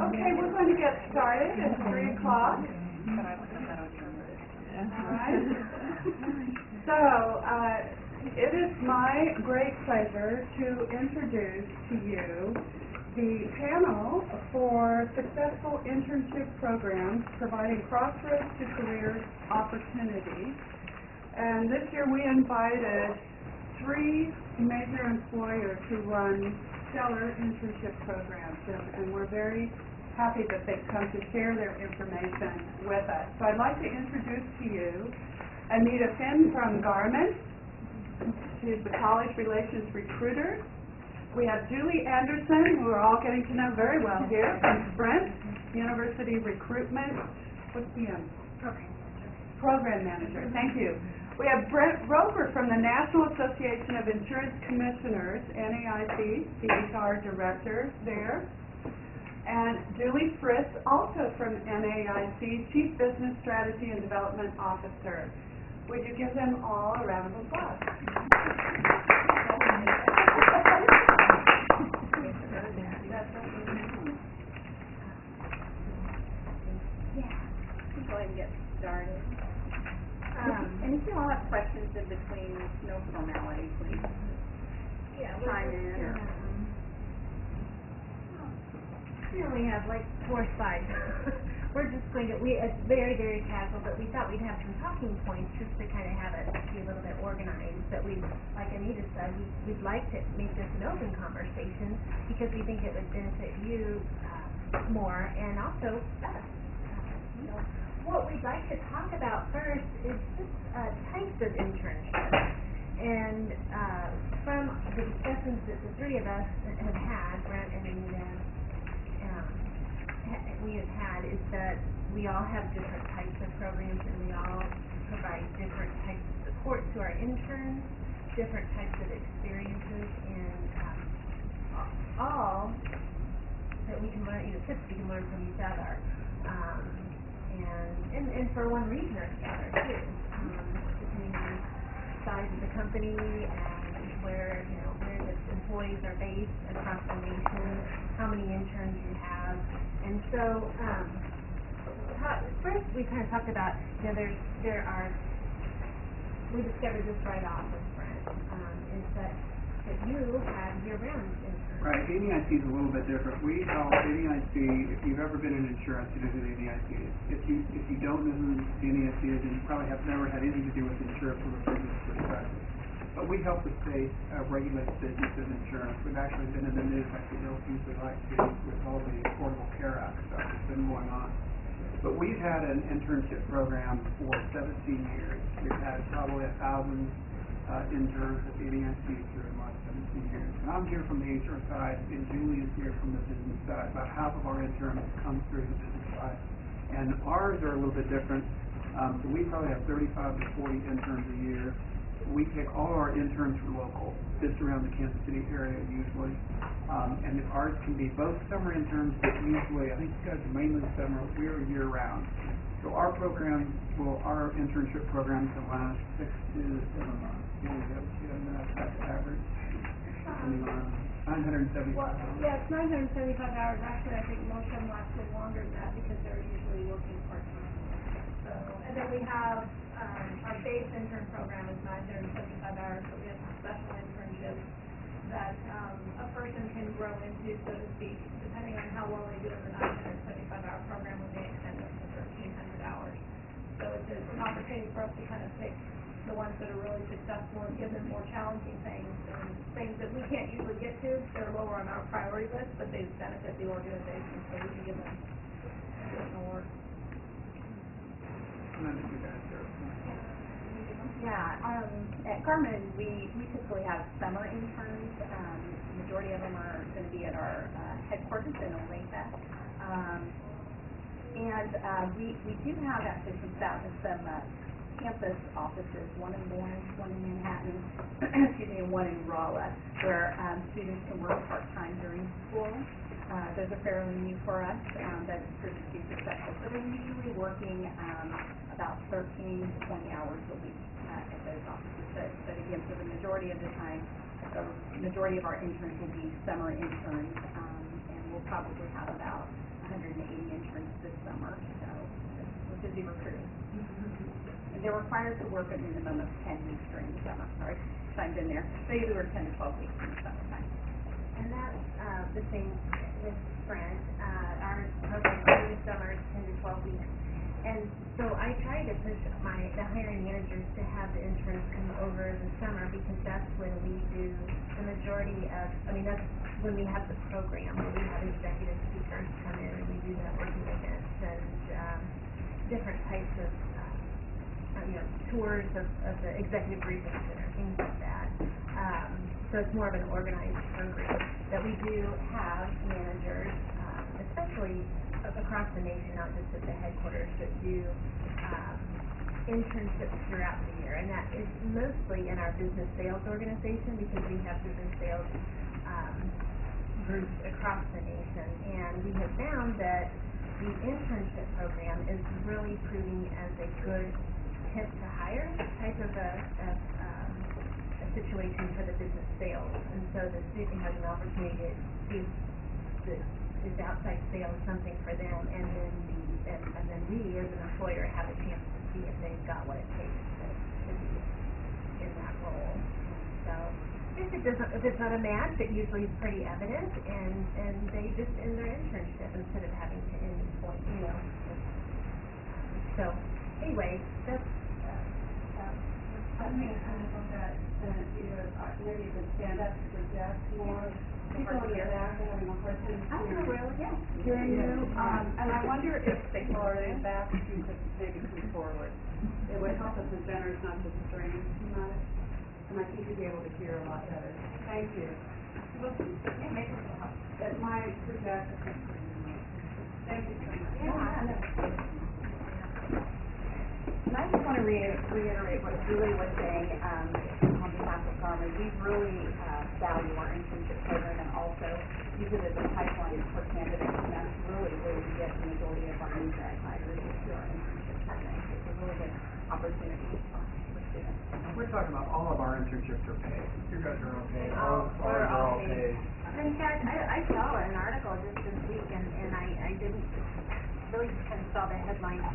Okay, we're going to get started at 3 o'clock. All right. So, it is my great pleasure to introduce to you the panel for successful internship programs providing crossroads to career opportunities. And this year we invited 3 major employers who run stellar internship programs, and we're very happy that they've come to share their information with us. So I'd like to introduce to you Anita Finn from Garmin. She's the College Relations Recruiter. We have Julie Anderson, who we're all getting to know very well here, from Sprint University Recruitment. What's the end? Program Manager. Thank you. We have Brent Roper from the National Association of Insurance Commissioners, NAIC, the HR Director there. And Julie Fritz, also from NAIC, Chief Business Strategy and Development Officer. Would you give them all a round of applause? Go ahead and get started. And if you all have questions in between, no formality, please. Yeah, chime in. We only have like 4 slides. We're just going to, it's very, very casual, but we thought we'd have some talking points just to kind of have it be a little bit organized. But we, like Anita said, we'd like to make this an open conversation because we think it would benefit you more and also us. So what we'd like to talk about first is just types of internships. And from the discussions that the 3 of us have had, Brent and Anita, we have had, is that we all have different types of programs and we all provide different types of support to our interns, different types of experiences, and all that we can learn, tips we can learn from each other. And for one reason or the other too, depending on the size of the company and where the employees are based across the nation, how many interns you have, and so first we kind of talked about we discovered this right off with Brent, is that you have year-round interns. Right, NAIC is a little bit different. We help NAIC, if you've ever been in insurance, you know who the NAIC is. If you don't know who the NAIC is, then you probably have never had anything to do with insurance from a business perspective. But we help the state regulate businesses and insurance. We've actually been in the news, like we don't usually like to, with all the Affordable Care Act stuff that's been going on. But we've had an internship program for 17 years. We've had probably 1,000 interns at the NAIC through the last 17 years. And I'm here from the HR side, and Julie is here from the business side. About half of our interns come through the business side. And ours are a little bit different. So we probably have 35 to 40 interns a year. We take all our interns from local, just around the Kansas City area usually. And ours can be both summer interns, but usually, I think you guys are mainly summer, we're year-round. So our internship programs can last 6 to 7 months. That's average. $975. Well, yeah, it's 975 hours. Actually, I think most of them last a little longer than that because they're usually working part-time. So, and then we have our base intern program is 975 hours, but we have some special internships that a person can grow into, so to speak, depending on how well they do in the 975-hour program. We may extend it to 1,300 hours. So it's an opportunity for us to kind of pick the ones that are really successful and give them more challenging things and things that we can't usually get to. They're lower on our priority list, but they benefit the organization, so we can give them additional work. Yeah, at Garmin, we typically have summer interns. The majority of them are going to be at our headquarters in Olathe. We do have actually some campus offices, one in Lawrence, one in Manhattan, and one in Rolla, where students can work part-time during school. Those are fairly new for us, but proved to be successful. So they're usually working about 13 to 20 hours a week at those offices. But again, for the majority of the time, the majority of our interns will be summer interns, and we'll probably have about 180 interns this summer, so we're busy recruiting. And they're required to work a minimum of 10 weeks during the summer. Sorry, chimed in there. They usually work 10 to 12 weeks in the summertime. And that's the same with Sprint. Our program during the summer is 10 to 12 weeks. And so I try to push the hiring managers to have the interns come over the summer because that's when we do the majority of, that's when we have the program, where we have executive speakers come in and we do networking events and different types of tours of the executive briefing center, things like that. So it's more of an organized program that we do have managers, especially across the nation, not just at the headquarters, that do internships throughout the year. And that is mostly in our business sales organization because we have business sales groups across the nation. And we have found that the internship program is really proving as a good temp to hire type of a situation for the business sales. And so the student has an opportunity to see is outside sales something for them, and then we as an employer have a chance to see if they've got what it takes to be in that role. So if it's not a match, it usually is pretty evident, and they just end their internship instead of having to end point, So anyway, that's I'm going to kind of look at maybe you could stand up to suggest more. People in the back are having a hard time hearing you. And I wonder if people are in the back, you could maybe come forward. It would help if the presenters not just strain too much. And I think you'd be able to hear a lot better. Thank you. It might project. Thank you so much. And I just want to reiterate what Julie was saying on behalf of Garmin. We really value our internship program and also use it as a pipeline for candidates. And that's really where we get the majority of our new grad hires is through our internship program. So it's a really good opportunity for students. And we're talking about all of our internships are paid. You guys are all paid. we're all paid. In fact, I saw an article just this week, and I didn't really kind of saw the headline,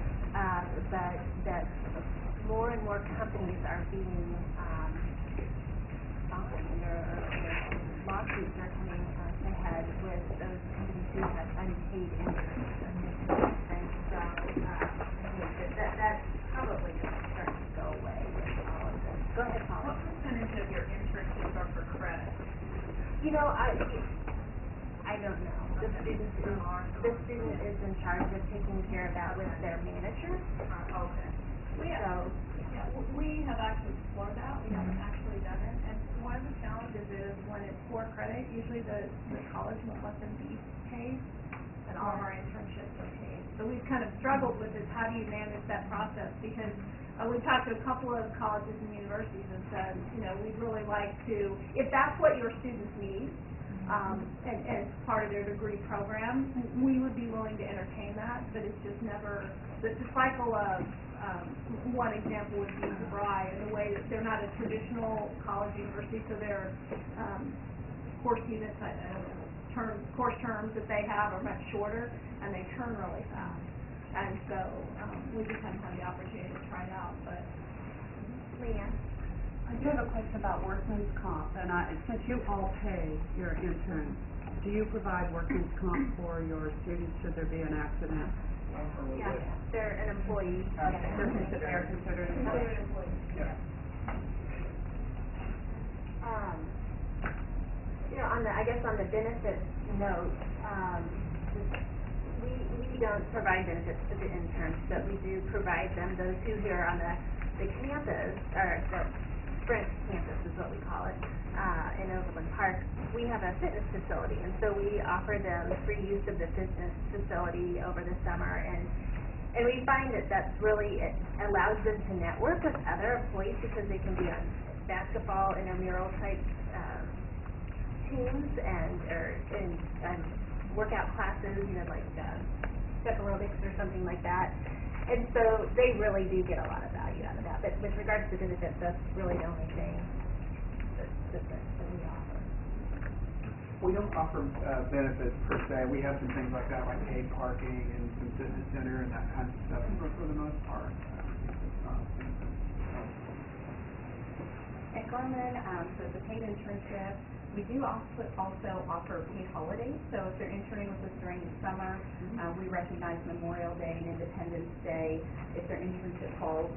that more and more companies are being fined or lawsuits are coming ahead with those companies who have unpaid interns. And so that's probably going to start to go away with all of this. Go ahead, Paula. What percentage of your internships are for credit? I don't know. The student is in charge of taking care of that with their manager. Okay. We have actually explored that. We haven't actually done it. And one of the challenges is when it's for credit, usually the college won't let them be paid, and all of our internships are paid. So we've kind of struggled with this. How do you manage that process? Because we've talked to a couple of colleges and universities and said, we'd really like to, if that's what your students need, and as part of their degree program, we would be willing to entertain that, but it's just never, the cycle of, one example would be DeVry, and the way that they're not a traditional college university, so their course units, course terms that they have are much shorter, and they turn really fast. And so we just haven't had the opportunity to try it out, but. Leanne? I do have a question about workman's comp, and since you all pay your interns, do you provide workman's comp for your students should there be an accident? Yeah, they're an employee. They're considered an employee. Yeah. On the benefits note, we don't provide benefits to the interns, but we do provide them, those who here on the campus, or the Sprint campus is what we call it, in Overland Park. We have a fitness facility, and so we offer them free use of the fitness facility over the summer, and we find that that's really, it allows them to network with other employees because they can be on basketball intramural type teams and workout classes, like step aerobics or something like that. And so they really do get a lot of value out of that. But with regards to benefits, that's really the only thing that we offer. We don't offer benefits per se. We have some things like that, like paid parking and some fitness center and that kind of stuff. But for the most part, it's not benefits. At Garmin, so it's a paid internship. We do also offer paid holidays. So if they're interning with us during the summer, we recognize Memorial Day and Independence Day. If their internship falls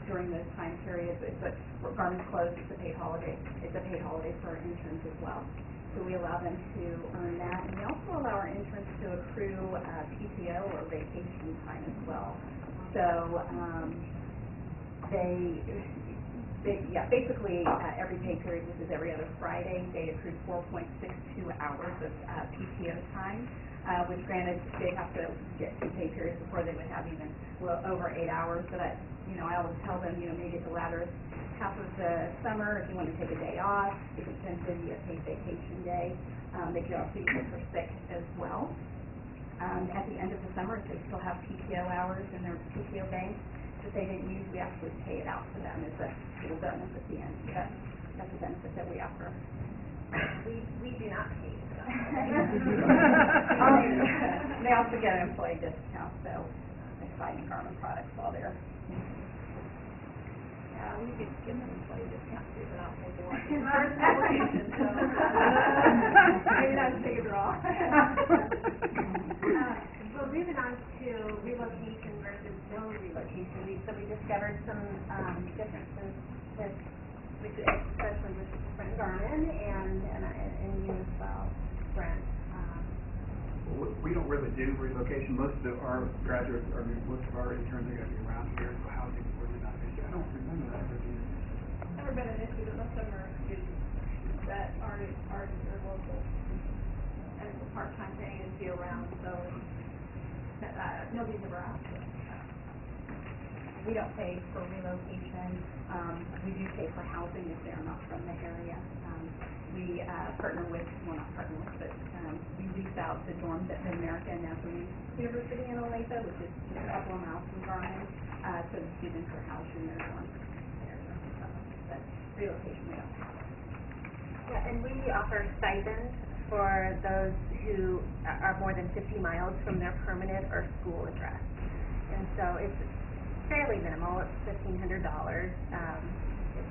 during those time periods, but Garmin's closed, it's a paid holiday. It's a paid holiday for our interns as well. So we allow them to earn that, and we also allow our interns to accrue PTO or vacation time as well. So basically every pay period, which is every other Friday, they accrued 4.62 hours of PTO time, which granted they have to get 2 pay periods before they would have even over 8 hours. But I always tell them, maybe at the latter half of the summer, if you want to take a day off, it could potentially be a paid vacation day. They could also use it for sick as well. At the end of the summer, if they still have PTO hours in their PTO bank that they didn't use, we actually pay it out to them as a little bonus at the end. So that's a benefit that we offer. We do not pay for that. They also get an employee discount, so they're buying Garmin products while they're we could give them employee discount too, but I don't think they want to. First application, so maybe that's a big draw. Well, moving on to relocation versus no relocation, we discovered some differences especially with different Garmin and you as well, Brent. We don't really do relocation. Most of our graduates, most of our interns are going to be around here, so housing's really not an issue. I don't remember that ever being an issue. Never been an issue, but most of them are students that are local, and it's a part-time thing and be around, so nobody's ever asked us. We don't pay for relocation. We do pay for housing if they're not from the area. We partner with, well, not partner with, but we lease out the dorms at Mid-America and Nazarene University in Olathe, which is just a couple of miles from Garmin, so the students are housed in their dorms there. But relocation, we don't have. Yeah, and we offer stipends for those who are more than 50 miles from their permanent or school address. And so it's fairly minimal. It's $1,500.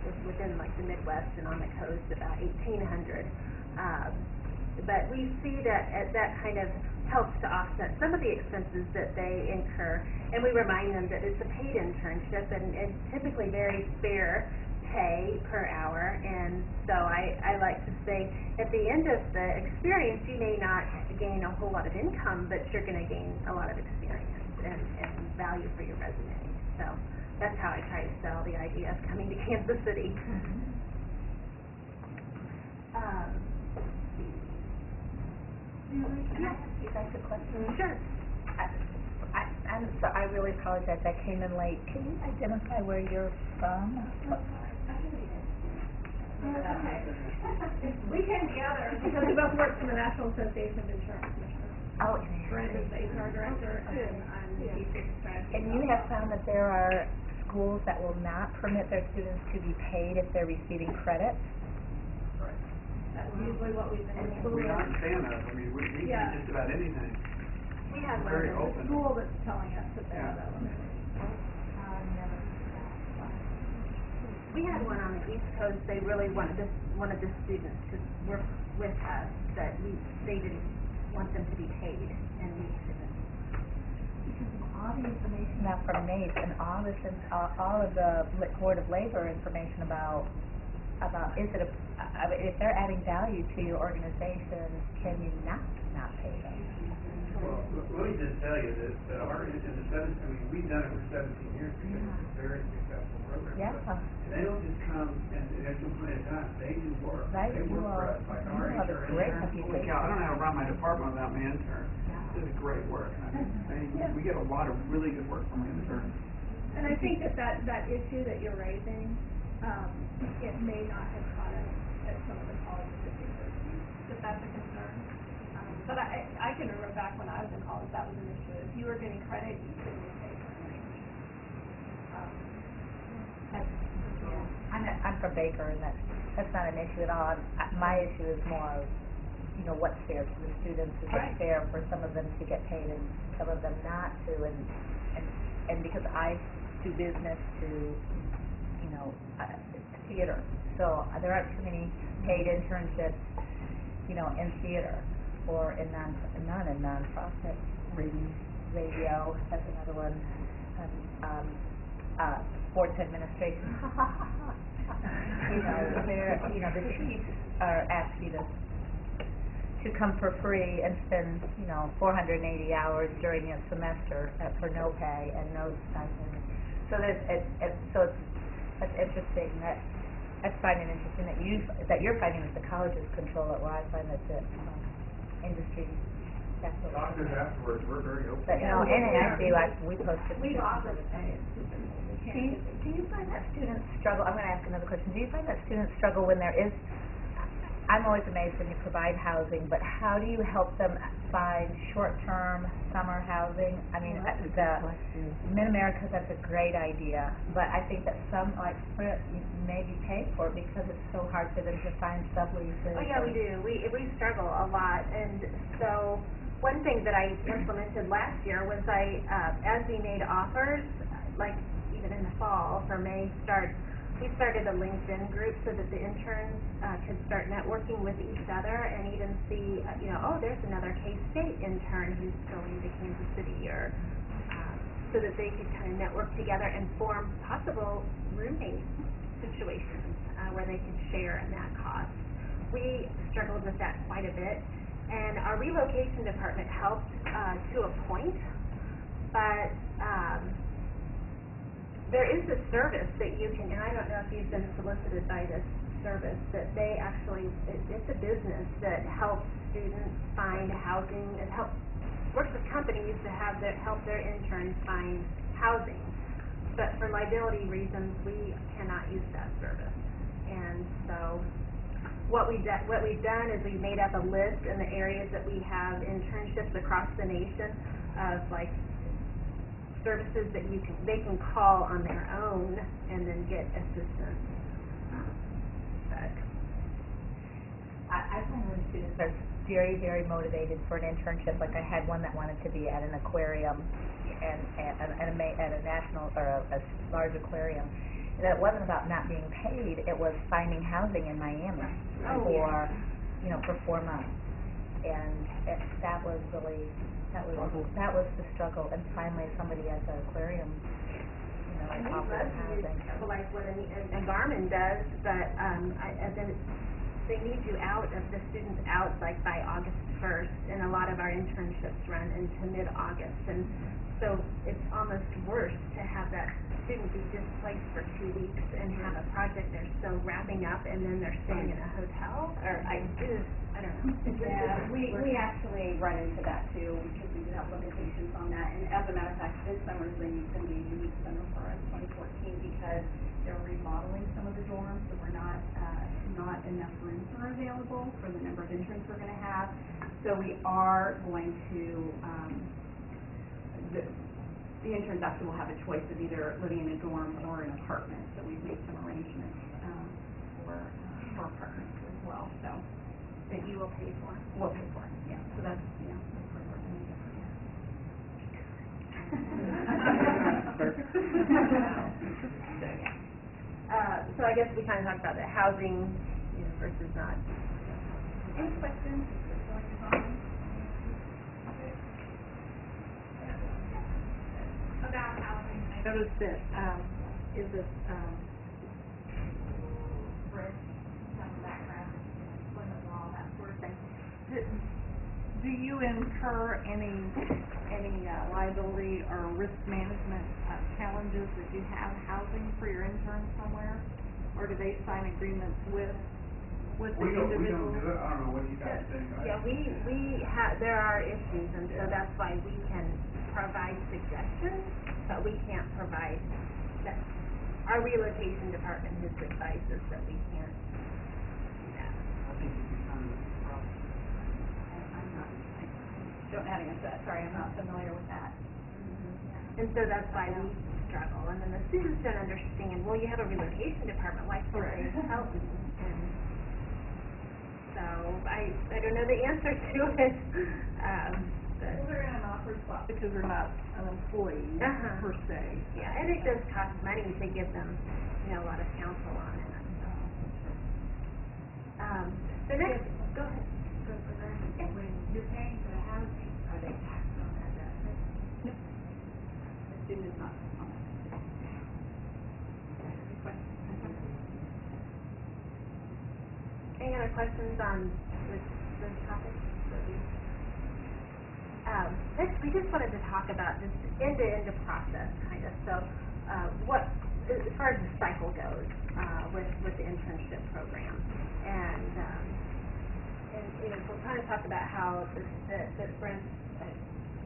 It's within like the Midwest and on the coast about $1,800. But we see that that kind of helps to offset some of the expenses that they incur, and we remind them that it's a paid internship and typically very fair pay per hour. And so I like to say at the end of the experience you may not gain a whole lot of income, but you're going to gain a lot of experience and value for your resume. So that's how I try to sell the idea of coming to Kansas City. Can I ask you guys a question? Sure. I really apologize, I came in late. Can you identify where you're from? Okay. We came together because we both work for the National Association of Insurance Commissioners. Oh, Brent is the HR director, and I'm the chief strategy. and you have found that there are schools that will not permit their students to be paid if they're receiving credit? That's usually what we've been doing. We aren't a fan of. I mean, we do just about anything. We have Very The open. school that's telling us that they have that limit. We had one on the East Coast. They really wanted the students to work with us, that they didn't want them to be paid, and we couldn't. Because of all the information now from NACE and all of the Board of Labor information about if they're adding value to your organization, can you not pay them? Well, let me just tell you that we've done it for 17 years because it's a very successful program. Yeah. But they don't just come and at some point in time, they do work. Right, They work for us, like our you have a HR great interns. Holy cow, I don't know how to run my department without my intern. This is great work. I mean, we get a lot of really good work from my interns. And I think that issue that you're raising, it may not have caught us at some of the colleges that you go to, that that's a concern. But I can remember back when I was in college, that was an issue. If you were getting credit, you couldn't get paid for anything. I'm from Baker, and that's not an issue at all. My issue is more you know, what's fair to the students, is Right. it fair for some of them to get paid and some of them not to, and because I do business to, you know, theater, so there aren't too many paid internships, you know, in theater, or in none in nonprofit. Radio, that's another one, sports administration, you know, where, you know, the chiefs are asked you to come for free and spend, you know, 480 hours during a semester for no pay and no stipend. So there's, that's interesting, I find it interesting that you're finding that the colleges control it, while I find that the industry, that's what. Talk to us afterwards, we're very open. But, you know, NAIC, we posted. We've offered to pay students. Do you find that students struggle, I'm gonna ask another question, do you find that students struggle when there is, I'm always amazed when you provide housing, but how do you help them find short-term summer housing? I mean, Mid-America, that's a great idea, but I think that some, like Sprint, maybe pay for it because it's so hard for them to find subleases. Oh, yeah, we do. We struggle a lot, and so one thing that I implemented last year was as we made offers, like even in the fall for May start, we started a LinkedIn group so that the interns could start networking with each other and even see, you know, oh, there's another K-State intern who's going to Kansas City, or so that they could kind of network together and form possible roommate situations where they could share in that cost. We struggled with that quite a bit, and our relocation department helped to a point, but there is a service that you can, and I don't know if you've been solicited by this service, that they actually, it's a business that helps students find housing, and works with companies to help their interns find housing. But for liability reasons, we cannot use that service. And so what we've done is we've made up a list in the areas that we have internships across the nation of like services that they can call on their own and then get assistance. But I find when students are very, very motivated for an internship, like I had one that wanted to be at an aquarium and at a national or a large aquarium, that it wasn't about not being paid, it was finding housing in Miami for, you know, for 4 months. And that was really, that was the struggle, and finally somebody at the aquarium, you know, and we offered love them to use housing. like what a Garmin does, but then they need you out of the students out like by August 1st, and a lot of our internships run into mid-August, and so it's almost worse to have that student be displaced for 2 weeks and have a project they're still wrapping up, and then they're staying in a hotel, or I don't know. Yeah, we actually run into that too, because we do have limitations on that, and as a matter of fact, this summer is going to be a unique summer for us, 2014, because they're remodeling some of the dorms, so we're not enough rooms are available for the number of interns we're going to have, so we are going to, the interns actually will have a choice of either living in a dorm or an apartment, so we've made some arrangements for apartments as well, so. That you will pay for. We'll pay for it, yeah, so that's, you know, that's where we're going to So I guess we kind of talked about the housing, you know, versus not. Any questions? About housing. I noticed that, is it, Risk, some background, employment law, that sort of thing. do you incur any liability or risk management challenges if you have housing for your interns somewhere? Or do they sign agreements with the individual? We don't do it, I don't know what you guys think. Yeah, there are issues, and so that's why we can provide suggestions, but we can't provide that. Our relocation department has advised us that we can't do that. I think it'd be kind of a problem. I don't have an answer to that, sorry, I'm not familiar with that. And so that's why we struggle, and then the students don't understand, well, you have a relocation department, why can't they help me? And So I don't know the answer to it. But Well, they're in an awkward spot because they're not an employee Uh-huh. per se. yeah, and it does cost money to give them, a lot of counsel on it. The next, go ahead. So for them, when you're paying for the housing, are they taxed on that benefit? The student is not on it. Any other questions on this topic? Next, we just wanted to talk about this end-to-end process, kind of. So, as far as the cycle goes, with the internship program, and we'll kind of talk about how the Sprint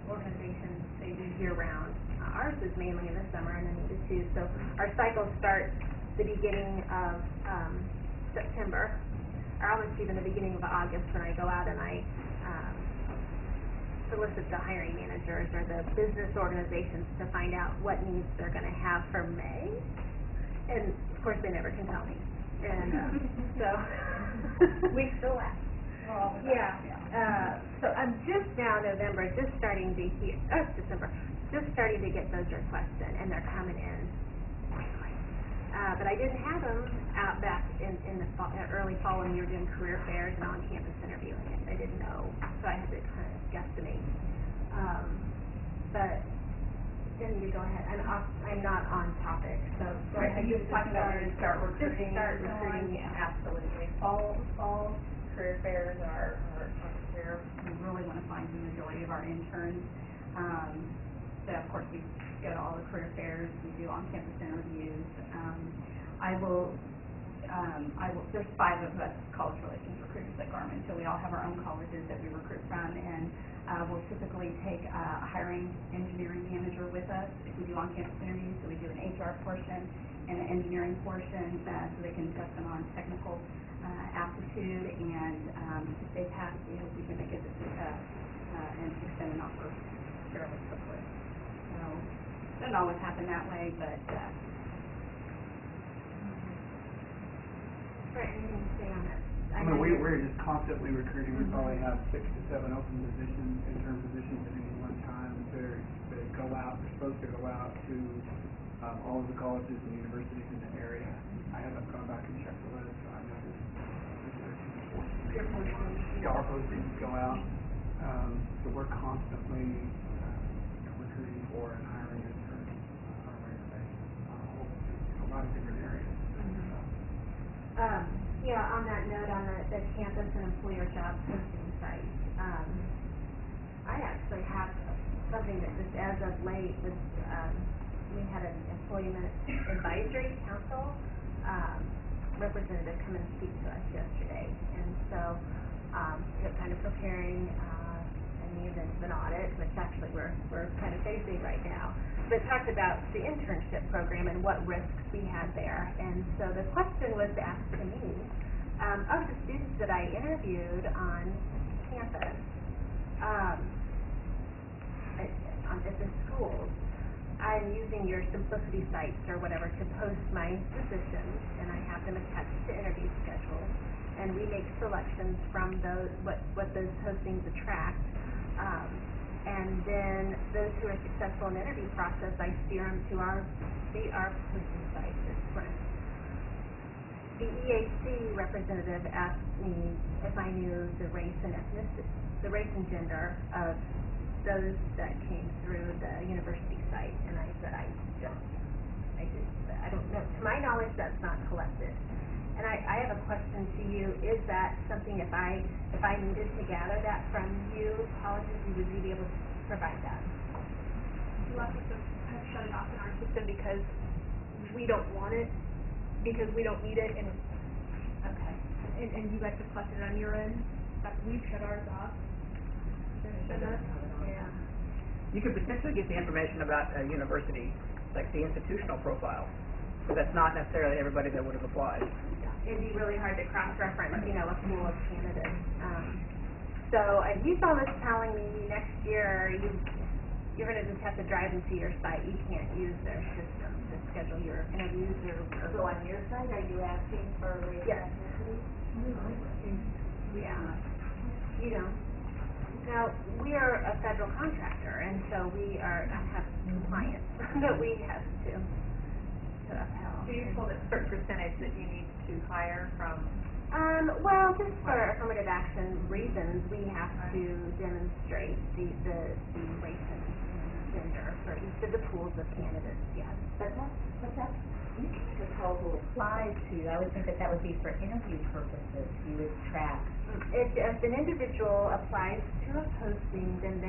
organization, they do year-round. Ours is mainly in the summer and then into two. So our cycle starts the beginning of September, or almost even the beginning of August, when I go out and I solicit the hiring managers or the business organizations to find out what needs they're going to have for May. And of course, they never can tell me. And so We still ask. so I'm just now November, just starting to hear. December, just starting to get those requests in, and they're coming in quickly. But I didn't have them out back in the fall, early fall when we were doing career fairs and on-campus interviewing. I didn't know, so I had to kind of guesstimate. But then you go ahead. I'm not on topic, so go ahead. You just talking about when you start recruiting. Just start recruiting. Absolutely. Fall career fairs are where we really want to find the majority of our interns. So of course we go to all the career fairs, we do on-campus interviews. There's 5 of us college relations recruiters at Garmin, so we all have our own colleges that we recruit from, and we'll typically take a hiring engineering manager with us if we do on-campus interviews. So we do an HR portion and an engineering portion, so they can test them on technical aptitude, and if they pass, we hope we can make it and extend an offer fairly quickly. So it doesn't always happen that way, but Anything to say on that? I mean, we're just constantly recruiting. We probably have 6 to 7 open positions, intern positions at any one time. They go out, they're supposed to go out to all of the colleges and universities in the area. I haven't gone back and checked the list, so I know our postings go out. So we're constantly recruiting for and hiring interns on a regular basis, a lot of different areas. On that note, on the campus and employer job posting site, I actually have something that just as of late was, we had an employment advisory council representative come and speak to us yesterday, and so kind of preparing in the event of an audit, which actually we're kind of facing right now, but talked about the internship program and what risks we had there. And so the question was asked to me, of the students that I interviewed on campus, on different schools, I'm using your Simplicity sites or whatever to post my positions, and I have them attached to interview schedules, and we make selections from those, what those postings attract, and then those who are successful in the interview process, I steer them to our posting site at Sprint. The EAC representative asked me if I knew the race and ethnicity, the race and gender of those that came through the university site, and I said I don't know. To my knowledge, that's not collected. And I have a question to you. Is that something, if I needed to gather that from you, colleges, would you be able to provide that? You want us to have shut it off in our system because we don't want it, because we don't need it, and Okay. and you guys have collected it on your end, but we've shut ours off. Yeah. You could potentially get the information about a university, like the institutional profile, but that's not necessarily everybody that would have applied. It'd be really hard to cross-reference, a pool of candidates. So he's almost telling me next year you're going to just have to drive into your site. You can't use their system to schedule your interviews or So on your site, are you asking for race Yes. ethnicity? Yeah. You don't. Now, we are a federal contractor, and so we have compliance that we have to upheld. So you're told a certain percentage that you need to hire from? Well, just for affirmative action reasons, we have to demonstrate the race and gender for each of the pools of candidates, yes. But that proposal applies to, I would think that would be for interview purposes, you would track. If an individual applies to a posting, then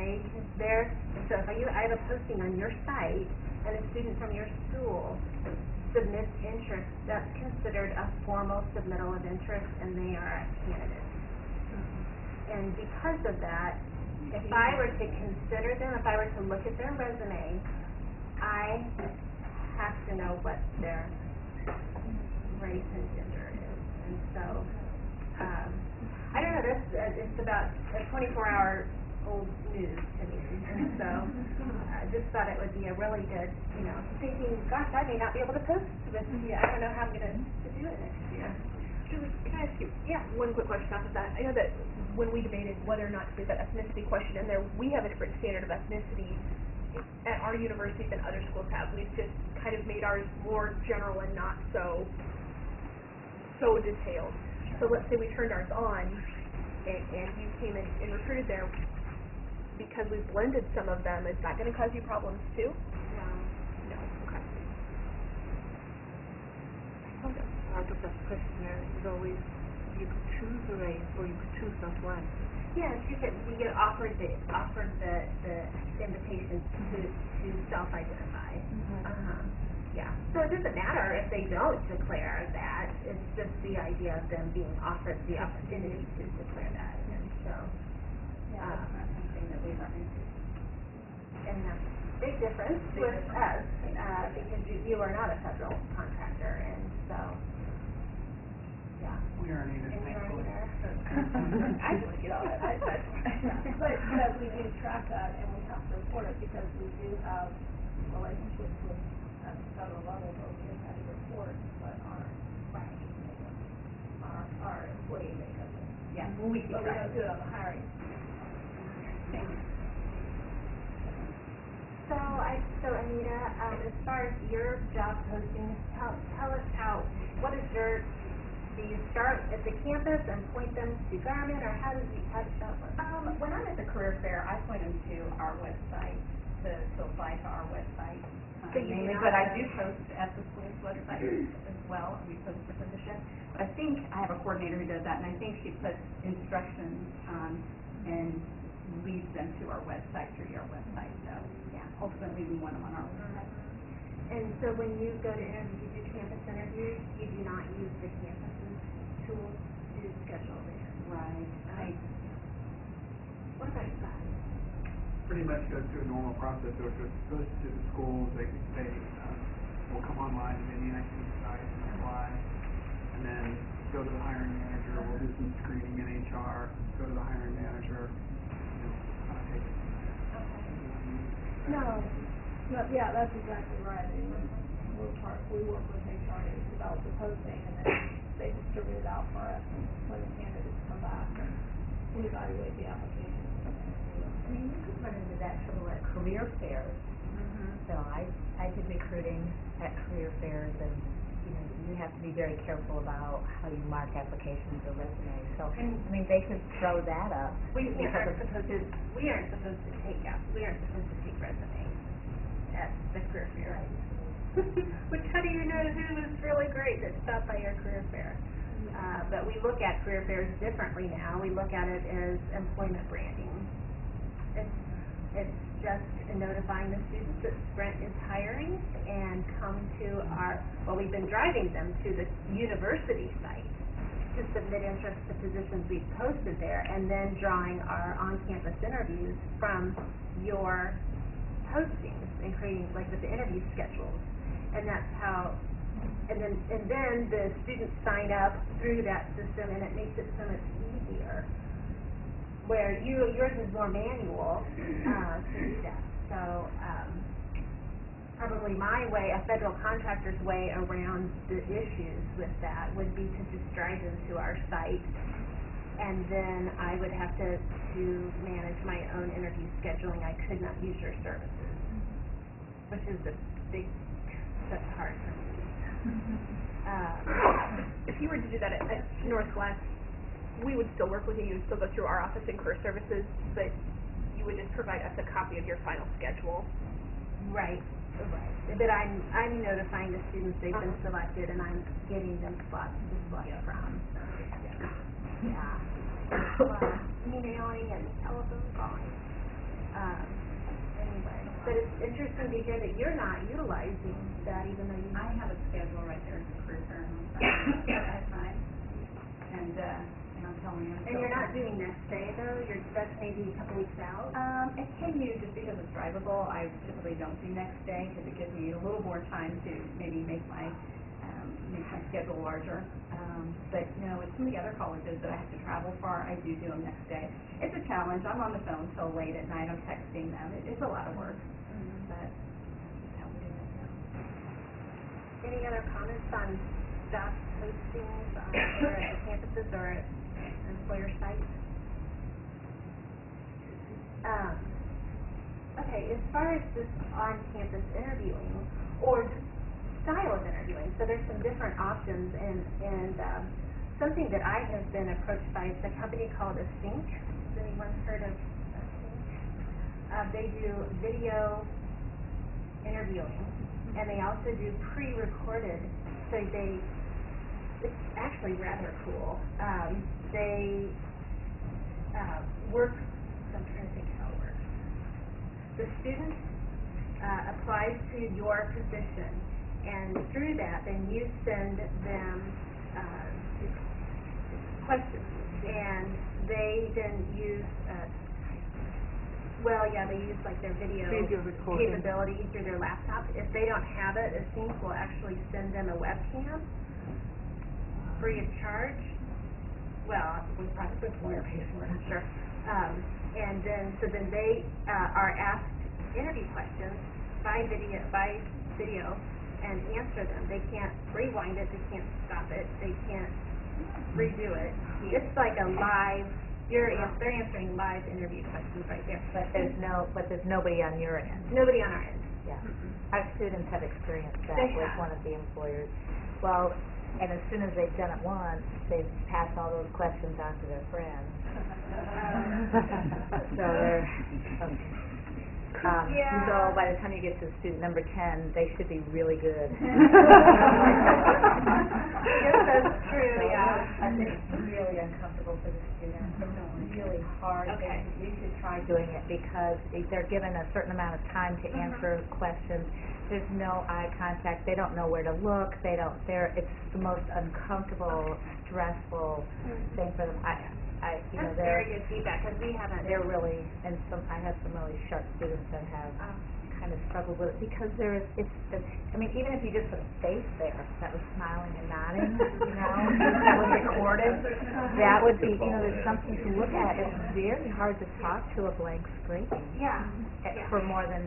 so if I have a posting on your site, and a student from your school submits interest, that's considered a formal submittal of interest, and they are a candidate. And because of that, if I were to consider them, if I were to look at their resume, I have to know what their race and gender is. And so, I don't know, it's about a 24-hour old news to me. And so, I just thought it would be a really good, thinking, gosh, I may not be able to post this year. I don't know how I'm going to do it next year. Julie, can I ask you Yeah. one quick question off of that? I know that when we debated whether or not to put that ethnicity question in there, we have a different standard of ethnicity at our university than other schools have. We've just kind of made ours more general and not so detailed. So let's say we turned ours on, and you came in and recruited there, because we've blended some of them, is that going to cause you problems too? No. No. Okay. Part of that questionnaire is always you could choose a race or you could choose not one. Yes, you get offered the invitation to self-identify. Yeah. So it doesn't matter if they don't declare that. It's just the idea of them being offered the opportunity to declare that. And so, Yeah, that's not something that we run into. and that's a big difference with us because you are not a federal contractor, and so. Yeah. We aren't either, And you are thankfully. either. I just want to get on it. But we do track that and we have to report it because we do have relationships with, at the federal level, where we have had to report what our employee makeup is. Yeah, well, we keep But we track don't of do it. it on the hiring. So Anita, as far as your job postings, tell us what is do you start at the campus and point them to Garmin, or how does that work? When I'm at the career fair, I point them to our website, to apply to our website. So you Mainly, do but not- I do post at the school's website as well, we post the position. But I think, I have a coordinator who does that, and I think she puts instructions, and leads them to our website, through your website, so, yeah, ultimately, we want them on our website. And so when you go to interview, you do campus interviews, you do not use the campus's tools to schedule the interview. Right. What about you guys? Pretty much goes through a normal process, so it goes to the schools, they will come online to the NIC site and apply, and then go to the hiring manager, we'll do some screening in HR, go to the hiring manager, and take it from there. No, yeah, that's exactly right. I mean, we work with HR to develop the posting, and then they distribute it out for us when the candidates come back, and we evaluate the applications. I mean, you could run into that trouble at career fairs. So I did recruiting at career fairs, and you have to be very careful about how you mark applications or resumes. So I mean, they could throw that up. We aren't supposed to take resumes at the career fair. Which, how do you know who was really great that stopped by your career fair? But we look at career fairs differently now. We look at it as employment branding. It's just notifying the students that Sprint is hiring and come to we've been driving them to the university site to submit interest to positions we've posted there, and then drawing our on-campus interviews from your postings and creating, like, with the interview schedules. And that's how, and then the students sign up through that system, and it makes it so much easier. Where yours is more manual to do that. So probably my way, a federal contractor's way around the issues with that would be to just drive them to our site and then I would have to manage my own interview scheduling. I could not use your services, which is that's hard for me. If you were to do that at Northwest, we would still work with you. You would still go through our office and career services, but you would just provide us a copy of your final schedule. Right. But I'm notifying the students they've been selected, and I'm getting them slots to select from. Emailing and telephone calling. Anyway, but it's interesting to hear that you're not utilizing that, even though you. I have a schedule right there, it's a career fair on Friday at 9, and I'm telling you. And you're not doing next day though, that's maybe a couple weeks out? It can use, just because it's drivable, I typically don't do next day, because it gives me a little more time to maybe make my schedule larger. But no, with some of the other colleges that I have to travel for, I do them next day. It's a challenge. I'm on the phone till late at night. I'm texting them. It's a lot of work. But that's how we do it now. Any other comments on staff postings either at the campuses or at employer sites? Okay, as far as just on-campus interviewing or just style of interviewing, so there's some different options, and something that I have been approached by is a company called Async. Has anyone heard of Async? They do video interviewing, and they also do pre-recorded, so it's actually rather cool. They work, I'm trying to think how it works. The student applies to your position, and through that, then you send them questions, and they then use, they use like their video capability through their laptop. If they don't have it, Async will actually send them a webcam free of charge. Well, we probably the employer pays for it, I'm sure. And then they are asked interview questions by video and answer them. They can't rewind it, they can't stop it, they can't redo it. It's like a live, they're answering live interview questions right there. But there's nobody on your end. Nobody on our end. Yeah. Our students have experienced that They with have. one of the employers. Well, and as soon as they've done it once, they've passed all those questions on to their friends. So they're so by the time you get to student number 10, they should be really good. Yes, that's true, yeah. I think it's really uncomfortable for the students. It's really hard. Okay. You should try doing it, because they're given a certain amount of time to answer questions. There's no eye contact. They don't know where to look. It's the most uncomfortable, stressful thing for them. That's very good feedback, because we haven't. They're really, and I have some really sharp students that have kind of struggled with it, because even if you just put a face there that was smiling and nodding, that was recorded, that would be, there's something to look at. It's very hard to talk to a blank screen. Yeah. For more than,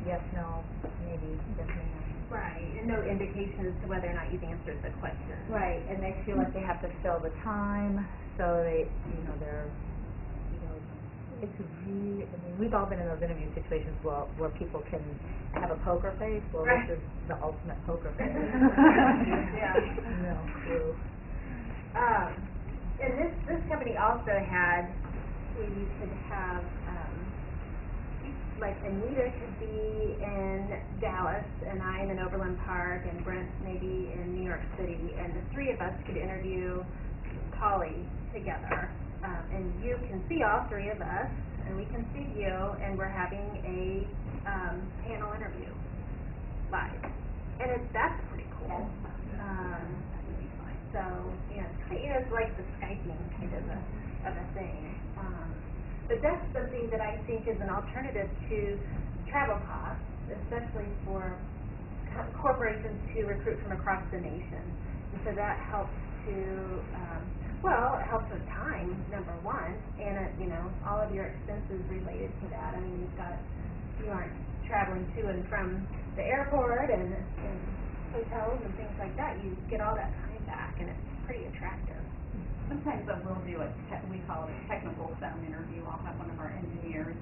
yes, no, maybe, yes, ma'am. Right, and no indication as to whether or not you've answered the question. Right, and they feel like they have to fill the time, so they're, it's really, we've all been in those interview situations where people can have a poker face. Well, right. This is the ultimate poker face. Yeah. No clue. And this company also had, where you could have, like Anita could be in Dallas, and I'm in Overland Park, and Brent's maybe in New York City, and the three of us could interview Polly together. And you can see all three of us, and we can see you, and we're having a panel interview live. And that's pretty cool. So, it's like the Skyping kind of a thing. But that's something that I think is an alternative to travel costs, especially for corporations to recruit from across the nation. And so that helps to, it helps with time, number one, and, all of your expenses related to that. I mean, you aren't traveling to and from the airport and hotels and things like that. You get all that time back, and it's pretty attractive. sometimes we'll do we call it a technical phone interview. I'll have one of our engineers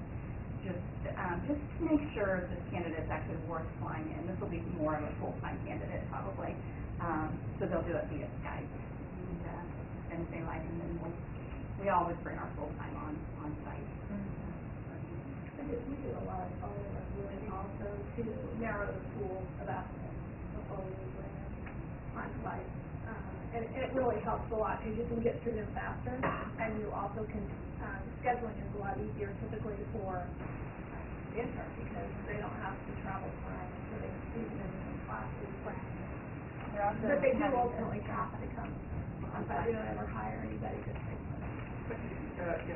just to make sure this candidate's actually worth flying in. This will be more of a full-time candidate probably. So they'll do it via Skype. And if they like them, then we always bring our full-time on site. We do a lot of phone interviewing also to narrow the pool of applicants before we bring them on site. And it really helps a lot because you can get through them faster, and you also can, scheduling is a lot easier typically for the intern because they don't have to travel time, so they can see them in classes. But they do ultimately have to come on site. We don't ever hire anybody just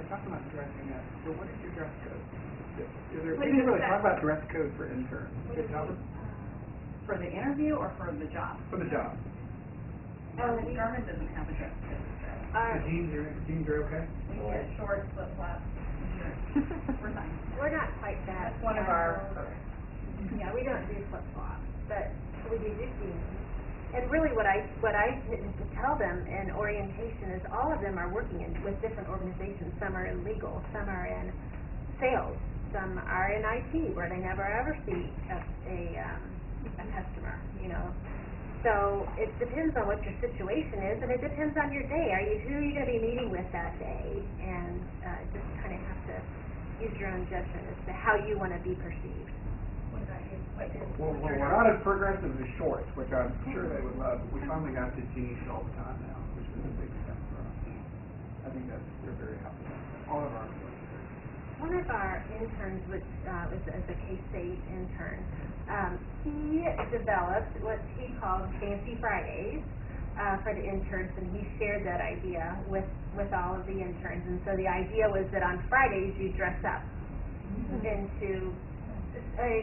talking about dressing up. So what is your dress code? We What do didn't you really expect? talk about dress code for interns. For the interview or for the job? For the job. Garmin doesn't have a dress code, so The jeans are okay? we get shorts, flip-flops, we're fine. We're not quite that. That's one of our, Yeah, we don't do flip-flops, but we do jeans. And really what I tell them in orientation is all of them are working with different organizations. Some are in legal, some are in sales, some are in IT where they never ever see a customer, you know. So it depends on what your situation is, and it depends on your day. Who are you going to be meeting with that day? And just kind of have to use your own judgment as to how you want to be perceived. what about you? Well, we're not as progressive as shorts, which I'm sure they would love. We finally got to jeans all the time now, which is a big step for us. I think they're very happy. All of our employees are. One of our interns, which is a KACE intern, he developed what he called Fancy Fridays for the interns, and he shared that idea with all of the interns. And so the idea was that on Fridays you dress up into.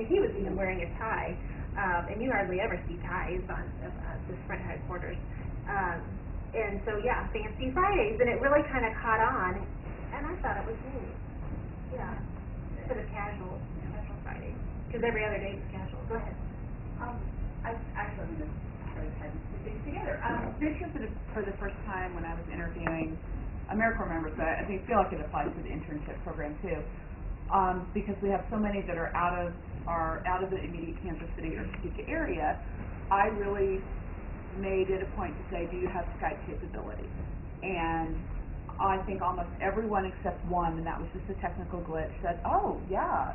He was even wearing a tie, and you hardly ever see ties on this front headquarters. And so yeah, Fancy Fridays, and it really kind of caught on, and I thought it was neat. Yeah, instead of casual Friday, because every other day is casual. Go ahead. I actually am just sort of had two things together. This year for the first time when I was interviewing AmeriCorps members, but I think feel like it applies to the internship program too, because we have so many that are out of the immediate Kansas City or Topeka area. I really made it a point to say, do you have Skype capability? And I think almost everyone except one, and that was just a technical glitch, said, oh, yeah,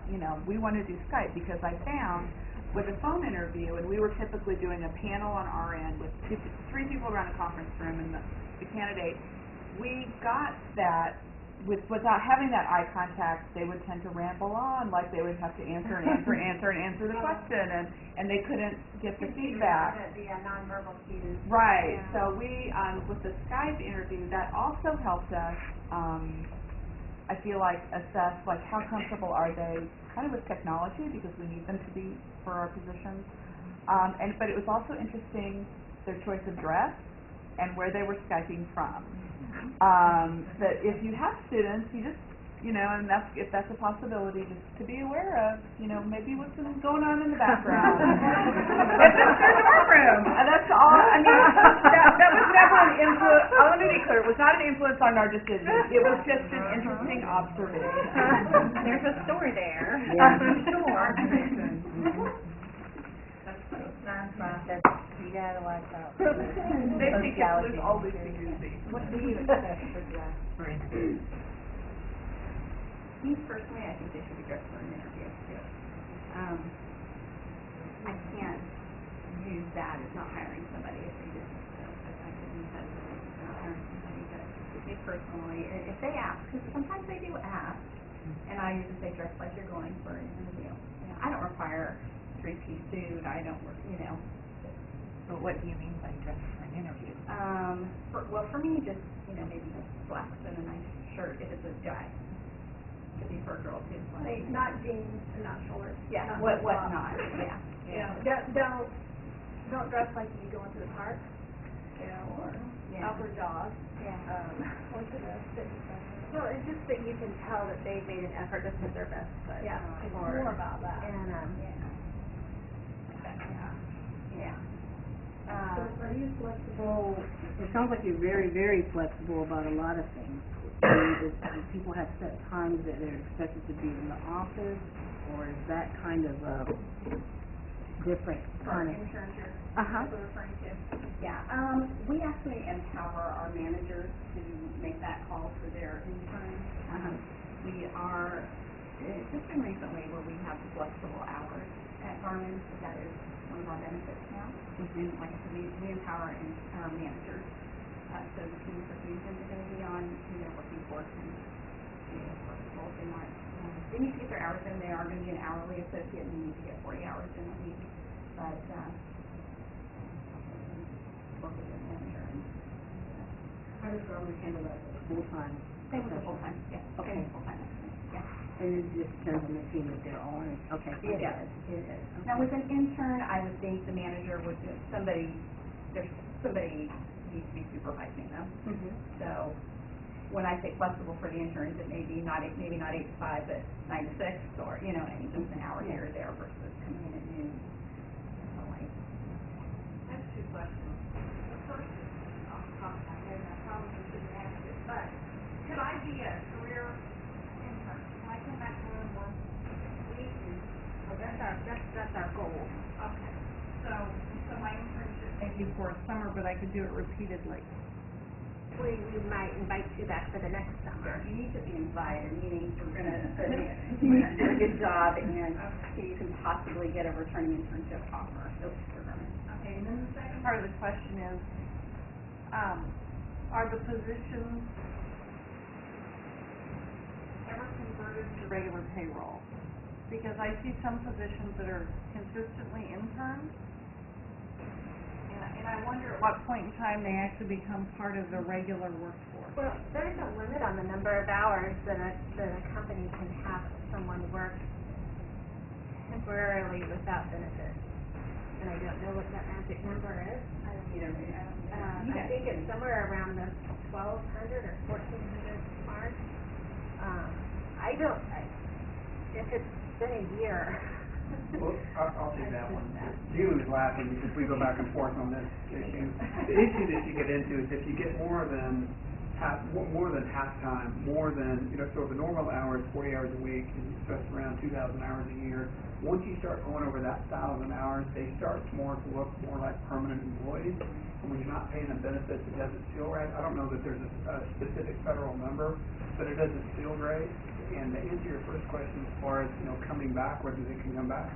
we want to do Skype, because I found with a phone interview, and we were typically doing a panel on our end with three people around a conference room and the candidate, we got that without having that eye contact, they would tend to ramble on, like they would have to answer the question, and they couldn't get the feedback. The nonverbal cues. Yeah. Right. So we, with the Skype interview, that also helped us, I feel like, assess, like, how comfortable are they kind of with technology, because we need them to be for our positions. But it was also interesting, their choice of dress and where they were Skyping from. That if you have students, you just, and if that's a possibility, just to be aware of, maybe what's going on in the background. If there's a workroom, that's all. I mean, that was never an influence. I want to be clear, it was not an influence on our decision. It was just an interesting observation. There's a story there. Nonprofit, you gotta watch out. They think it's all loosey-goosey. What do you expect for dress? Me personally, I think they should be dressed for an interview too. I can't use that as not hiring somebody if they just, I could use that as not hiring somebody, but me personally, if they ask, because sometimes they do ask, and I usually say dress like you're going for an interview. I don't require three-piece suit, I don't, But what do you mean by dress for an interview? for me, just, maybe slacks and a nice shirt if it's a guy. Could be for a girl too. Like, not jeans and not shorts. Yeah, not what flip-flops. not, yeah. Don't dress like you go into the park, or out for a jog, or to the fitness center. Well, it's just that you can tell that they made an effort to put their best foot. Yeah, it's more about that. And Yeah. for are you flexible? It sounds like you're very, very flexible about a lot of things. I mean, do people have set times that they're expected to be in the office, or is that kind of a different For kind of? interns, you're Uh-huh. referring to? Yeah, we actually empower our managers to make that call for their interns. We are, just been recently where we have flexible hours at Garmin, so that is one of our benefits now. And like I said, we empower our managers. So the students or students are going to be on, working force and, flexible if they want. They need to get their hours in. They are going to be an hourly associate and need to get 40 hours in a week. But, work with their manager and, How does Garmin handle that full-time? same with the full-time, yeah. Okay. Same with full-time, actually, yeah. And it just depends on the team that they're on. Okay. It is. Now, with an intern, I would think the manager would, somebody needs to be supervising them. So, when I say flexible for the interns, it may be maybe not 8 to 5, but 9 to 6, or, just an hour here or there versus coming in at noon. So, I have two questions. The first is off the top of my head, and I probably shouldn't ask it, but could I be a career intern? Can I come back and learn once a week? So that's our goal. Okay. So my internship may be for a summer, but I could do it repeatedly. We might invite you back for the next summer. you need to be invited, meaning you're gonna, you need to do a good job, and you can possibly get a returning internship offer. Okay, and then the second part of the question is, are the positions ever converted to regular payroll? Because I see some positions that are consistently interns, and I wonder at what point in time they actually become part of the regular workforce. Well, there's a limit on the number of hours that a company can have someone work temporarily without benefits. And I don't know what that magic number is. I think it's somewhere around the 1,200 or 1,400 mark. If it's been a year. Well, I'll take that one. Julie was laughing because we go back and forth on this issue. The issue that you get into is if you get more than half time, so the normal hours, 40 hours a week, and so it's around 2,000 hours a year. Once you start going over that 1,000 hours, they start to look more like permanent employees. And when you're not paying them benefits, it doesn't feel right. I don't know that there's a specific federal number, but it doesn't feel great. And to answer your first question as far as, coming back, whether they can come back,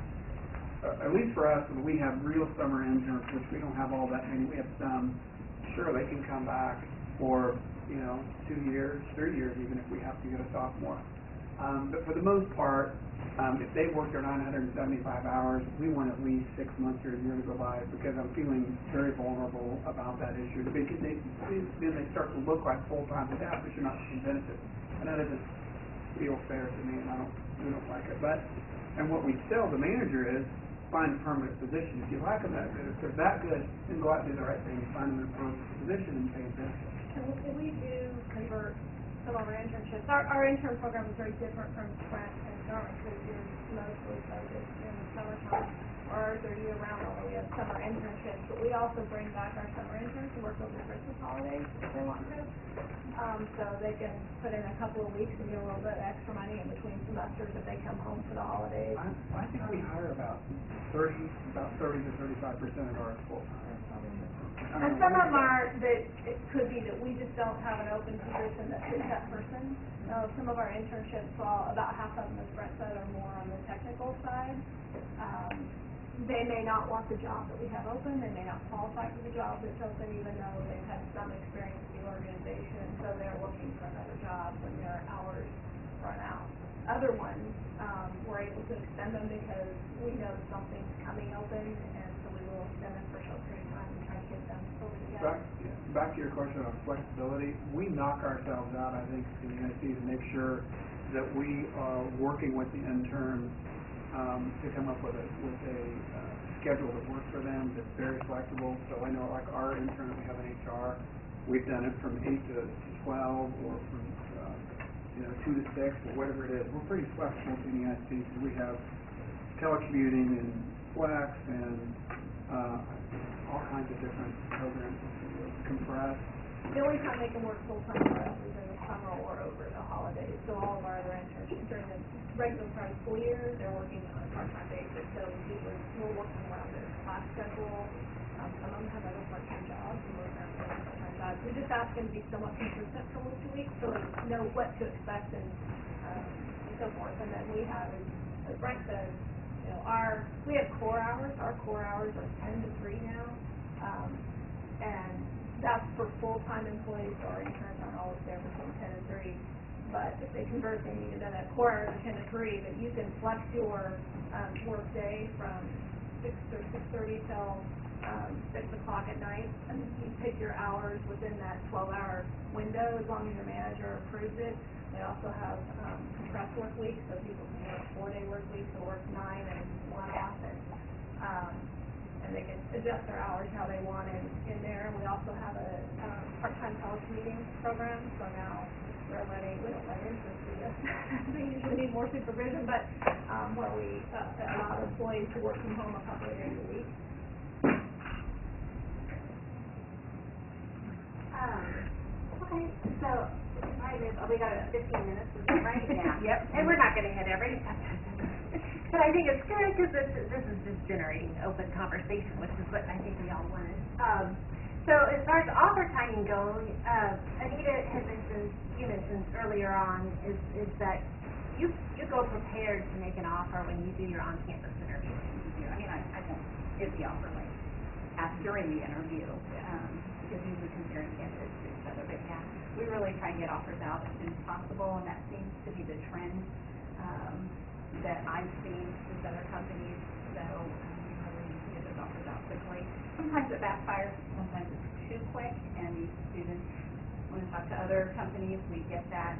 at least for us, when we have real summer interns, which we don't have all that many, we have some, sure, they can come back for, 2 years, 3 years even if we have to get a sophomore. But for the most part, if they work their 975 hours, we want at least 6 months or a year to go by because I'm feeling very vulnerable about that issue. Because then they start to look like full-time staff, but you're not getting benefits. And that doesn't feel fair to me, and we don't like it. And what we tell the manager is, find a permanent position. If you like them that good, if they're that good, then go out and do the right thing, find them in a permanent position and pay them benefits. And we do convert some of our internships. Our intern program is very different from Sprint and Garmin, because you're mostly focused in the summertime. Ours are year-round, although we have summer internships. But we also bring back our summer interns to work over the Christmas holidays if they want to. So they can put in a couple of weeks and get a little bit extra money in between semesters if they come home for the holidays. I think we hire about 30 to 35% of our full-time. And some of it could be that we just don't have an open position that fits that person. Some of our internships, about half of them, as Brett said, are more on the technical side. They may not want the job that we have open. They may not qualify for the job that's open, even though they've had some experience with the organization. So they're looking for another job when their hours run out. Other ones, we're able to extend them because we know something's coming open, and so we will extend them for a short period of time and try to get them fully together. Back to your question on flexibility, we knock ourselves out, I think, in the NIC to make sure that we are working with the interns to come up with a schedule that works for them, that's very flexible. So I know, like our intern that we have in HR, we've done it from 8 to 12 or from 2 to 6 or whatever it is. We're pretty flexible in the NIC because we have telecommuting and flex and all kinds of different programs, compressed. The only time they can work full-time for us is in the summer or over the holidays, so all of our other internships during the regular part of the school year, they're working on a part-time basis, so we're working around their class schedule. Some of them have other part-time jobs, and we're around their part-time jobs. We just ask them to be somewhat consistent from week to week, so they know what to expect and so forth. And then we have, as Brent said, you know, we have core hours. Our core hours are 10 to 3 now, and that's for full-time employees, so our interns aren't always there between 10 and 3. But if they convert, they need another core hours of 10 to 3, but you can flex your work day from 6 or 6:30 till 6 o'clock at night, and you pick your hours within that 12-hour window as long as your manager approves it. They also have compressed work weeks, so people can work 4-day work weeks, so work 9 and 1 off, and they can adjust their hours how they want in there. We also have a part-time telecommuting program, so now we don't let interns do this. They usually need more supervision, but where we allow employees to work from home a couple of days a week. Okay, so we got 15 minutes, is that right? Yeah. Yep. And we're not going to hit every. But I think it's good because this is just generating open conversation, which is what I think we all wanted. So as far as offer timing goes, Anita had mentioned, you mentioned earlier on, is that you go prepared to make an offer when you do your on-campus interview. I mean, I won't give the offer like during the interview, because usually comparing candidates to each other. But yeah, we really try and get offers out as soon as possible, and that seems to be the trend that I've seen with other companies. So we really need to get those offers out quickly. Sometimes it backfires, sometimes it's too quick, and these students want to talk to other companies. We get that.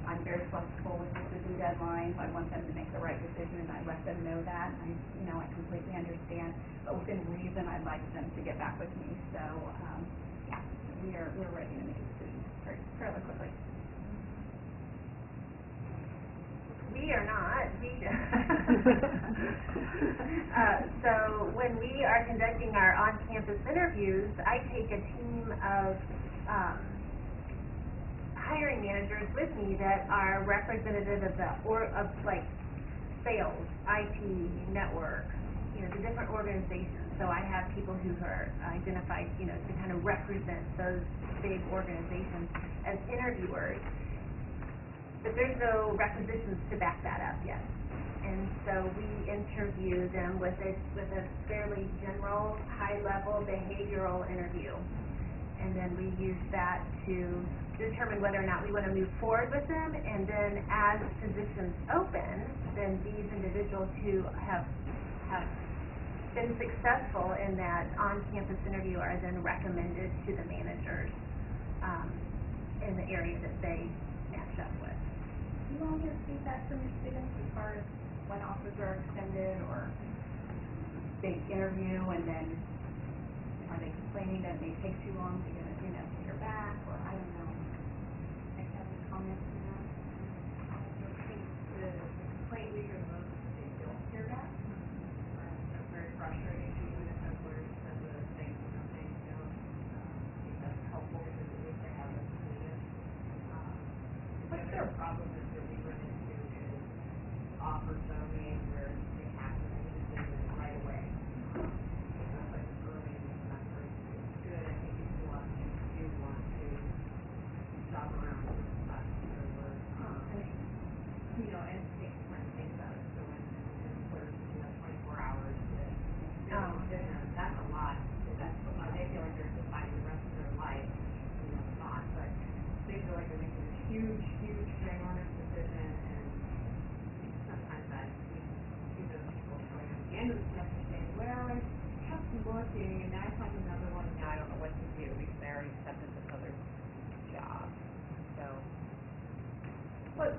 I'm very flexible with decision deadlines. I want them to make the right decision, and I let them know that. I completely understand, but within reason, I'd like them to get back with me. So, yeah, we're ready to make a decision fairly quickly. We are not. So when we are conducting our on-campus interviews, I take a team of hiring managers with me that are representative of sales, IT, network, the different organizations. So I have people who are identified, to kind of represent those big organizations as interviewers. But there's no requisitions to back that up yet. And so we interview them with a fairly general, high-level behavioral interview. And then we use that to determine whether or not we want to move forward with them. And then as positions open, then these individuals who have been successful in that on-campus interview are then recommended to the managers in the area that they match up with. Do you all get feedback from your students as far as when offers are extended, or they interview and then are they complaining that it may take too long to get to hear back, or I don't know? I have any comments on that? I think the complaint we hear the most is they don't hear back. That's very frustrating, even if employers send the thank you nothing, I think that's helpful because at least they have a decision. The other problem is that we run into is offer zoning where they have to make a decision right away. That's like early in the semester. It's good, I think, if you do want to shop around for the semester or, and take time to think about it. So when employers have 24 hours to make a decision, that's a lot. They feel like they're deciding the rest of their life. It's not, but they feel like they're making a huge, ginormous decision, and sometimes I see those people going at the end of the semester saying, well, I kept looking, and now I find another one, and now I don't know what to do because they already accepted this other job. So, What's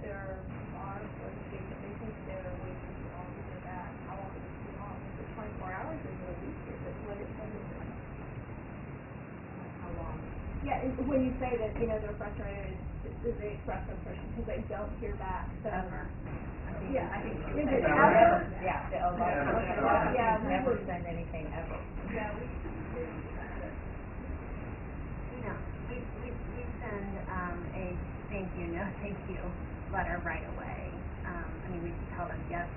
their bar for the date that they think they're waiting too long to get back? How long is it too long? Is it 24 hours, or is it a week? Is it what is it? how long? Yeah, when you say that, they're frustrated, they express frustration because they don't hear back, so. I think Yeah. I think Is it it's after Yeah, a lot Yeah. of, Okay. a lot of Yeah, kids we never would- send anything ever. Yeah, we didn't do that. You know, we send, a thank you letter right away. I mean, we tell them, yes,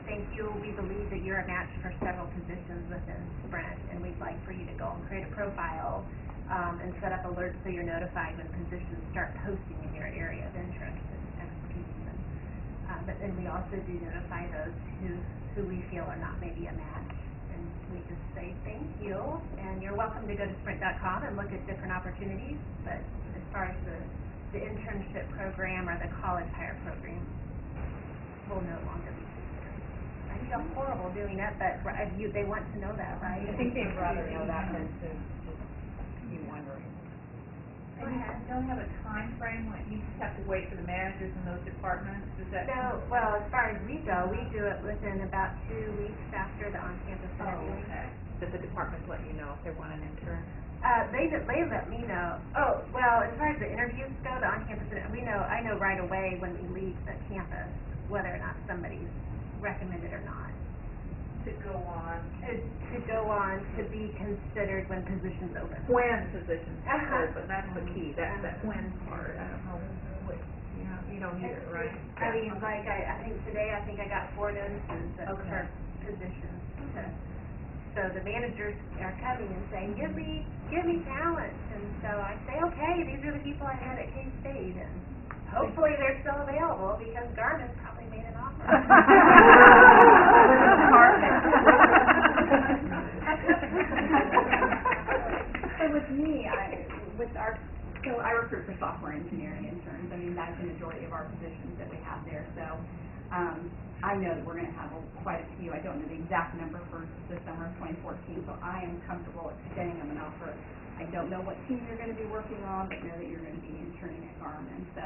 thank you, we believe that you're a match for several positions within Sprint, and we'd like for you to go and create a profile, and set up alerts so you're notified when positions start posting in your area of interest and expertise. And, but then we also do notify those who we feel are not maybe a match, and we just say thank you, and you're welcome to go to sprint.com and look at different opportunities, but as far as the internship program or the college hire program will no longer be considered. I feel horrible doing it, but they want to know that, right? I think they'd rather know that than to just be wondering. Go ahead. Don't have a time frame when you just have to wait for the managers in those departments, is that? No, well, as far as we go, we do it within about 2 weeks after the on-campus interview. Okay. Does the department let you know if they want an intern? They let me know. Oh, well, as far as the interviews go, the on-campus, I know right away when we leave the campus whether or not somebody's recommended or not. To go on. To go on to be considered when positions open. When positions Uh-huh. open, that's the key, that's that when part, I don't know what, you don't need it, right? I mean, like, I think today, I got 4 notices Okay. for positions so the managers are coming and saying, give me talent, and so I say, okay, these are the people I had at K-State, and hopefully they're still available, because Garmin probably made an offer. So with me, I recruit for software engineering interns. I mean, that's the majority of our positions that we have there. So, I know that we're going to have quite a few. I don't know the exact number for the summer of 2014, so I am comfortable extending them an offer. I don't know what team you're going to be working on, but know that you're going to be interning at Garmin. So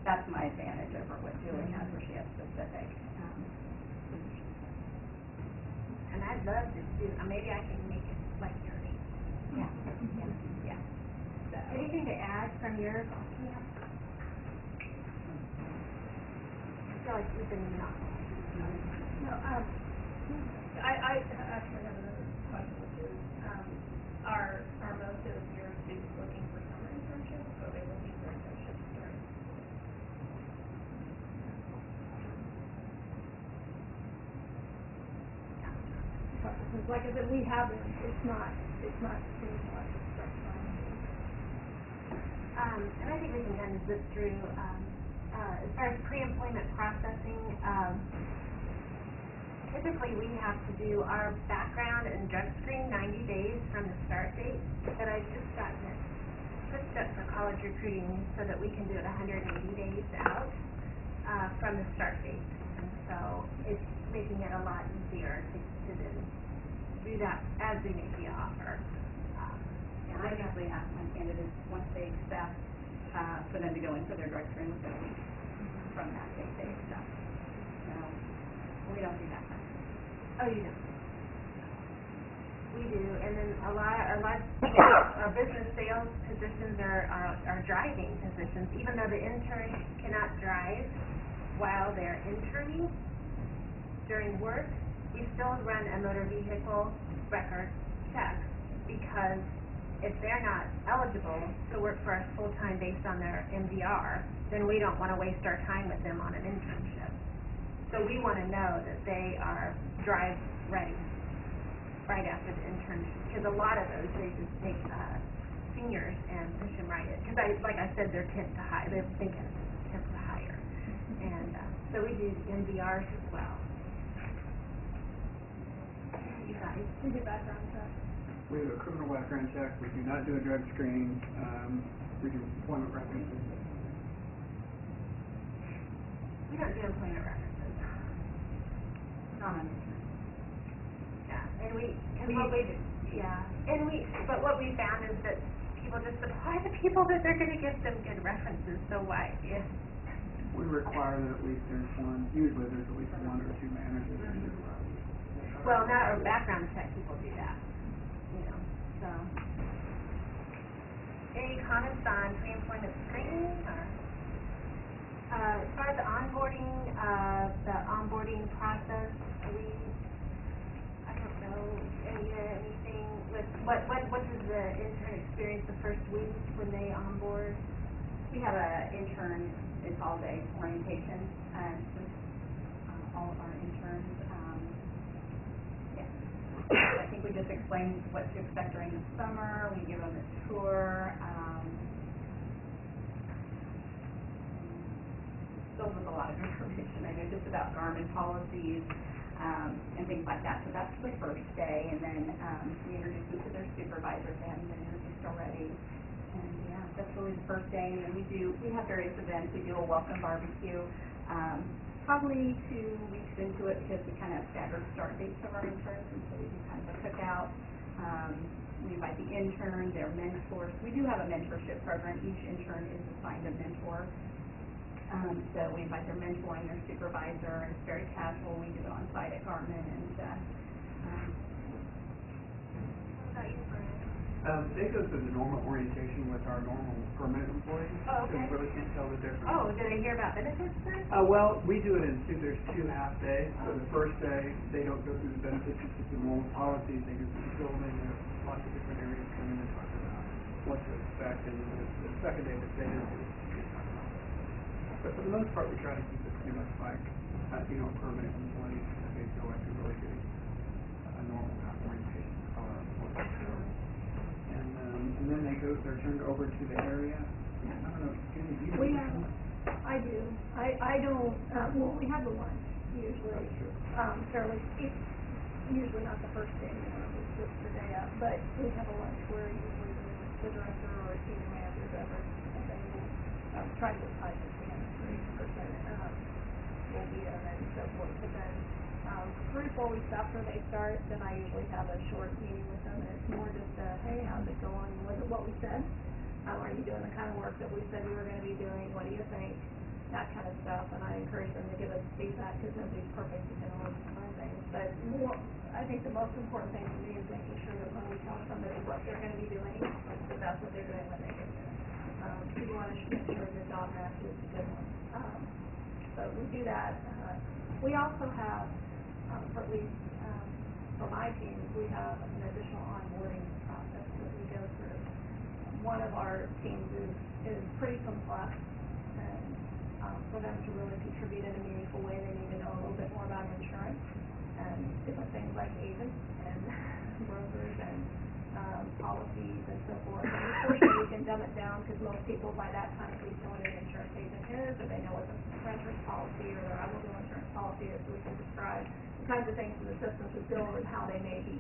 that's my advantage over what Julie has, where she has specific. And I'd love to do, maybe I can make it like yours. Yeah. So. Anything to add from your camp? I feel like we've been monopolizing. No, I actually have another question, which is, are most of your students looking for summer internships, or are they looking for internships during? Because like I said, we have them, it's not seeming like it's start time. And I think we can kind of zip through, as far as pre-employment processing, typically we have to do our background and drug screen 90 days from the start date, but I've just gotten it switched up for college recruiting so that we can do it 180 days out, from the start date. And so it's making it a lot easier to then do that as we make the offer. And I usually ask my candidates, once they accept, for them to go in for their drug screen within a week from that date they accept. So, we don't do that. Oh, you don't? We do, and then a lot our business sales positions are driving positions, even though the interns cannot drive while they're interning during work, we still run a motor vehicle record check, because if they're not eligible to work for us full-time based on their MDR, then we don't want to waste our time with them on an internship. So we want to know that they are drive ready right after the internship, because a lot of those, they just take seniors and push them right in, because like I said, they're temp to hire, they're thinking temp to hire, and so we do MDRs as well. You guys? We do background checks. We do a criminal background check, we do not do a drug screen, we do employment references. We don't do employment references. Not on internet. Yeah, and but what we found is that people just apply to people that they're gonna give them good references, so why, if, We require that at least there's one, usually there's at least 1 or 2 managers that do it. well, not a background check, people do that, so. Any comments on pre-employment screening, or? As far as the onboarding onboarding process, I don't know, anything with, what is the intern experience the first week when they onboard? We have a intern, it's all day orientation, with all of our interns. I think we just explained what to expect during the summer, we give them a tour, filled with a lot of information, I know, just about Garmin policies, and things like that. So that's the first day, and then, we introduce them to their supervisors, they haven't been introduced already. And yeah, that's really the first day, and then we have various events, we do a welcome barbecue, probably 2 weeks into it because we kind of have staggered start dates of our interns, and so we do kind of a cookout. We invite the intern, their mentors. We do have a mentorship program. Each intern is assigned a mentor. So we invite their mentor and their supervisor, and it's very casual. We do it on site at Garmin, and What about you, Brian? They go through the normal orientation with our normal permanent employees. Oh, okay. So you really can't tell the difference. Oh, do they hear about benefits then? Well, we do it in there's 2 half days. So the first day, they don't go through the benefits, it's just the normal policies. They go through the building, there's lots of different areas come in and talk about what to expect. And the second day, the day is talk about that. But for the most part, we try to keep it pretty much like, permanent employees. They feel like they're really getting a normal kind of orientation of our employees. And then they're turned over to the area. I don't know, Jenny, do you? I do. I don't, we have the lunch usually, it's usually not the first day, it's just the day up, but we have a lunch where usually the director or senior manager does it, and they will, try to get 5% will be there and so forth, but then, 3-4 weeks after they start, then I usually have a short meeting with them, and it's more just a, hey, how's it going, was it what we said? Are you doing the kind of work that we said you were gonna be doing, what do you think? That kind of stuff, and I encourage them to give us feedback, because nobody's perfect, you can always learn things, but I think the most important thing for me is making sure that when we tell somebody what they're gonna be doing, that that's what they're doing when they get there. You wanna make sure your job match is a good one. So we do that, we also have, for at least, for my team, we have an additional onboarding process that we go through. One of our teams is pretty complex, and for them to really contribute in a meaningful way, they need to know a little bit more about insurance and different things like agents and brokers and policies and so forth. And unfortunately, we can dumb it down because most people by that time at least know what an insurance agent is, or they know what the renter's policy or their automobile insurance policy is, so we can describe the kinds of things in the systems we build and how they may be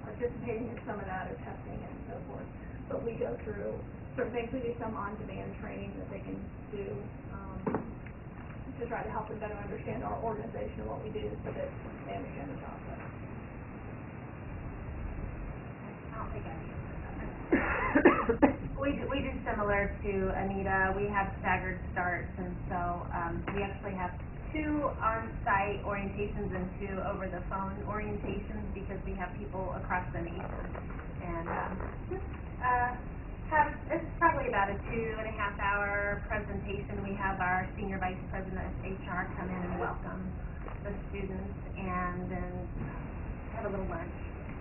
participating in some of that or testing and so forth. But we go through certain things. We do some on-demand training that they can do to try to help them better understand our organization and what we do so that they understand the process. We do similar to Anita. We have staggered starts, and so we actually have 2 on-site orientations and 2 over-the-phone orientations because we have people across the nation. And it's probably about a 2.5-hour presentation. We have our senior vice president of HR come in and welcome the students, and then have a little lunch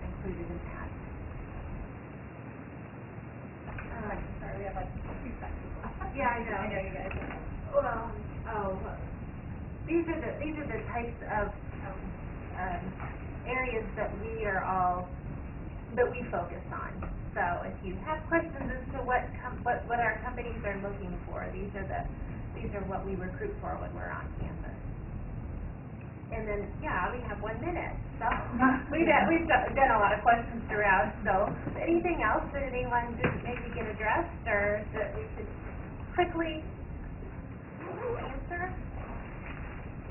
included in that. sorry, we have like 2 seconds. Yeah, I know you guys know. Well, these are the types of areas that we focus on. So if you have questions as to what our companies are looking for, these are what we recruit for when we're on campus. And then, yeah, we have 1 minute, so we've done a lot of questions throughout. So anything else that anyone didn't maybe get addressed, or that we should quickly answer?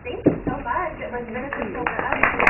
Thank you so much. It was beneficial for us.